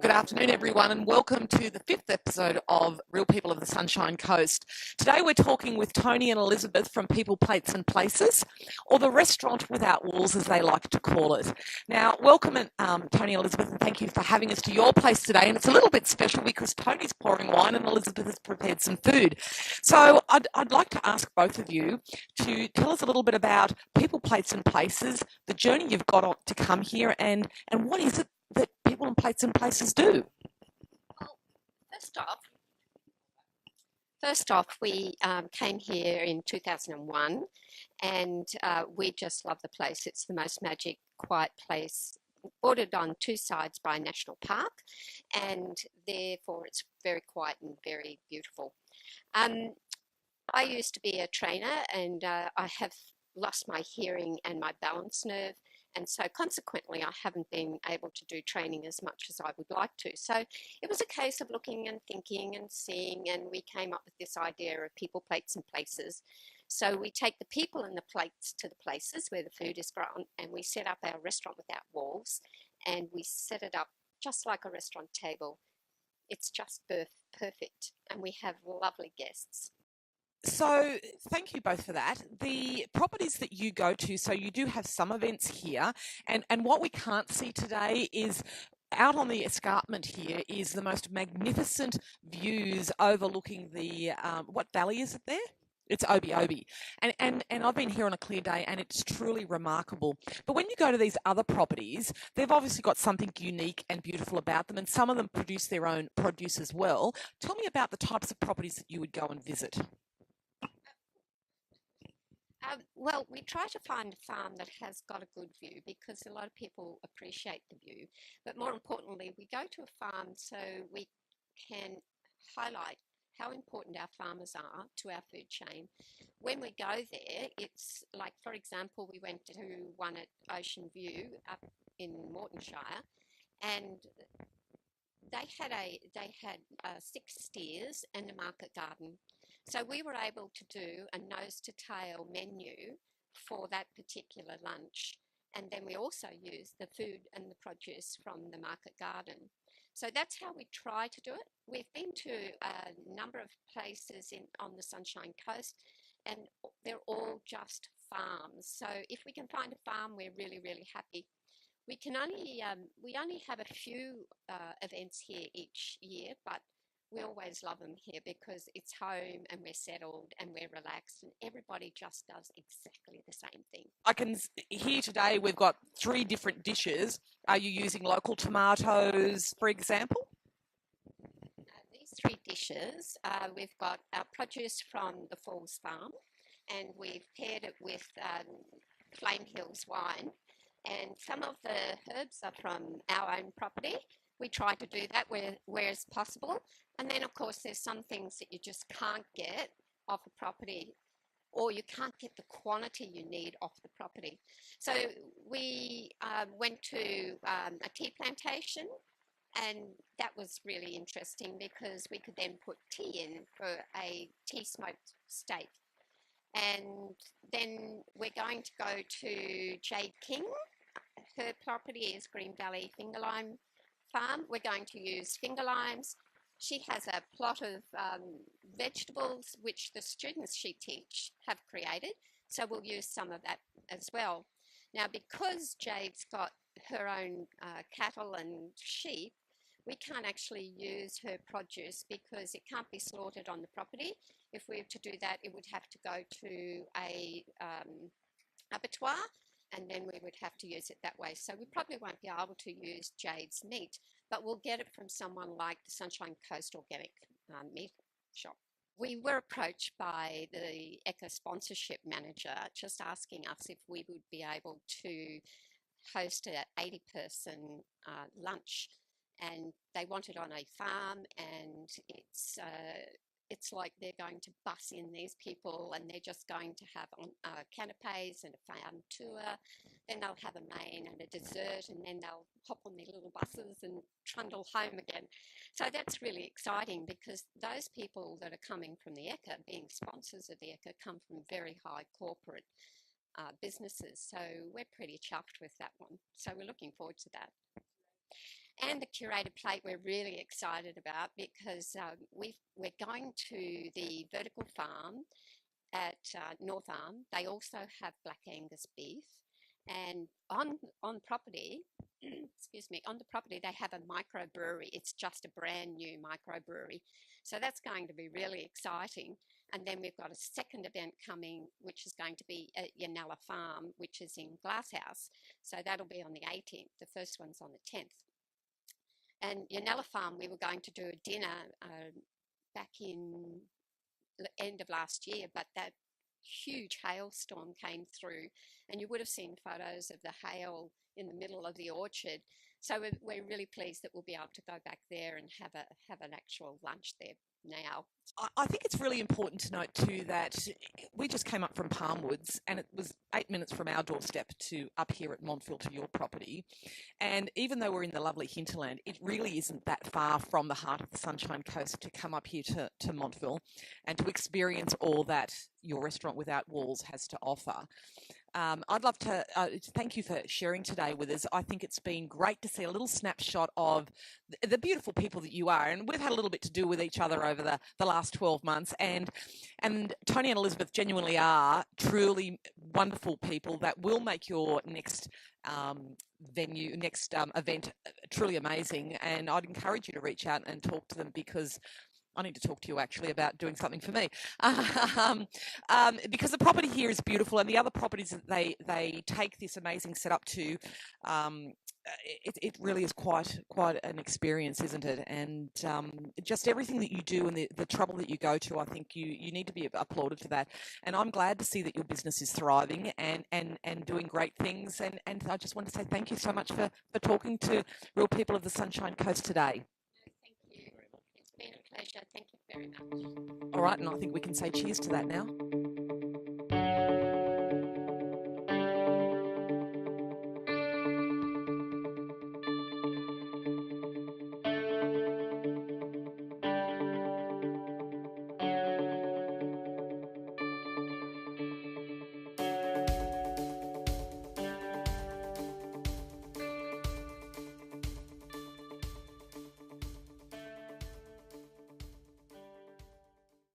Good afternoon, everyone, and welcome to the fifth episode of Real People of the Sunshine Coast. Today we're talking with Tony and Elizabeth from People, Plates and Places, or the Restaurant Without Walls, as they like to call it. Now, welcome, Tony and Elizabeth, and thank you for having us to your place today. And it's a little bit special because Tony's pouring wine and Elizabeth has prepared some food. So I'd like to ask both of you to tell us a little bit about People, Plates and Places, the journey you've got on to come here, and what is it that People and Plates and Places do? Well, first off, we came here in 2001, and we just love the place. It's the most magic, quiet place, bordered on two sides by a national park, and therefore it's very quiet and very beautiful. I used to be a trainer, and I have lost my hearing and my balance nerve. And so consequently, I haven't been able to do training as much as I would like to. So it was a case of looking and thinking and seeing, and we came up with this idea of People, Plates and Places. So we take the people and the plates to the places where the food is grown, and we set up our Restaurant Without Walls, and we set it up just like a restaurant table. It's just perfect, and we have lovely guests. So thank you both for that. The properties that you go to, so you do have some events here, and what we can't see today is out on the escarpment here is the most magnificent views overlooking the, what valley is it there? It's Obi, and I've been here on a clear day, and it's truly remarkable. But when you go to these other properties, they've obviously got something unique and beautiful about them, and some of them produce their own produce as well. Tell me about the types of properties that you would go and visit. Well, we try to find a farm that has got a good view because a lot of people appreciate the view. But more importantly, we go to a farm so we can highlight how important our farmers are to our food chain. When we go there, it's like, for example, we went to one at Ocean View up in Moretonshire, and they had 6 steers and a market garden. So we were able to do a nose to tail menu for that particular lunch. And then we also used the food and the produce from the market garden. So that's how we try to do it. We've been to a number of places on the Sunshine Coast, and they're all just farms. So if we can find a farm, we're really, really happy. We only have a few events here each year, but we always love them here because it's home and we're settled and we're relaxed, and everybody just does exactly the same thing. I can hear today we've got 3 different dishes. Are you using local tomatoes, for example? These 3 dishes, we've got our produce from the Falls Farm, and we've paired it with Flame Hills wine, and some of the herbs are from our own property. We try to do that where it's possible. And then, of course, there's some things that you just can't get off a property, or you can't get the quantity you need off the property. So we went to a tea plantation, and that was really interesting because we could then put tea in for a tea smoked steak. And then we're going to go to Jade King. Her property is Green Valley Finger Lime Farm. We're going to use finger limes. She has a plot of vegetables which the students she teach have created, so we'll use some of that as well. Now, because Jade's got her own cattle and sheep, we can't actually use her produce because it can't be slaughtered on the property. If we were to do that, it would have to go to a abattoir, and then we would have to use it that way. So we probably won't be able to use Jade's meat, but we'll get it from someone like the Sunshine Coast Organic Meat Shop. We were approached by the ECA sponsorship manager just asking us if we would be able to host an 80-person lunch, and they want it on a farm, and it's like they're going to bus in these people, and they're just going to have canapes and a farm tour. Then they'll have a main and a dessert, and then they'll hop on their little buses and trundle home again. So that's really exciting because those people that are coming from the ECA, being sponsors of the ECA, come from very high corporate businesses. So we're pretty chuffed with that one. So we're looking forward to that. And the curated plate we're really excited about because we're going to the vertical farm at North Arm. They also have Black Angus beef, and on property, excuse me, on the property they have a microbrewery. It's just a brand new microbrewery, so that's going to be really exciting. And then we've got a second event coming, which is going to be at Yanella Farm, which is in Glasshouse. So that'll be on the 18th. The first one's on the 10th. And Yanella Farm, we were going to do a dinner back in the end of last year, but that huge hailstorm came through, and you would have seen photos of the hail in the middle of the orchard. So we're really pleased that we'll be able to go back there and have an actual lunch there now. I think it's really important to note too that we just came up from Palmwoods, and it was 8 minutes from our doorstep to up here at Montville to your property. And even though we're in the lovely hinterland, it really isn't that far from the heart of the Sunshine Coast to come up here to Montville and to experience all that your Restaurant Without Walls has to offer. I'd love to thank you for sharing today with us. I think it's been great to see a little snapshot of the beautiful people that you are, and we've had a little bit to do with each other over the last 12 months, and Tony and Elizabeth genuinely are truly wonderful people that will make your next event truly amazing. And I'd encourage you to reach out and talk to them, because I need to talk to you actually about doing something for me, because the property here is beautiful, and the other properties that they take this amazing setup to, it really is quite an experience, isn't it? And just everything that you do and the trouble that you go to, I think you need to be applauded for that. And I'm glad to see that your business is thriving and doing great things. And I just want to say thank you so much for talking to Real People of the Sunshine Coast today. Thank you. It's been a pleasure. Thank you very much. All right, and I think we can say cheers to that now.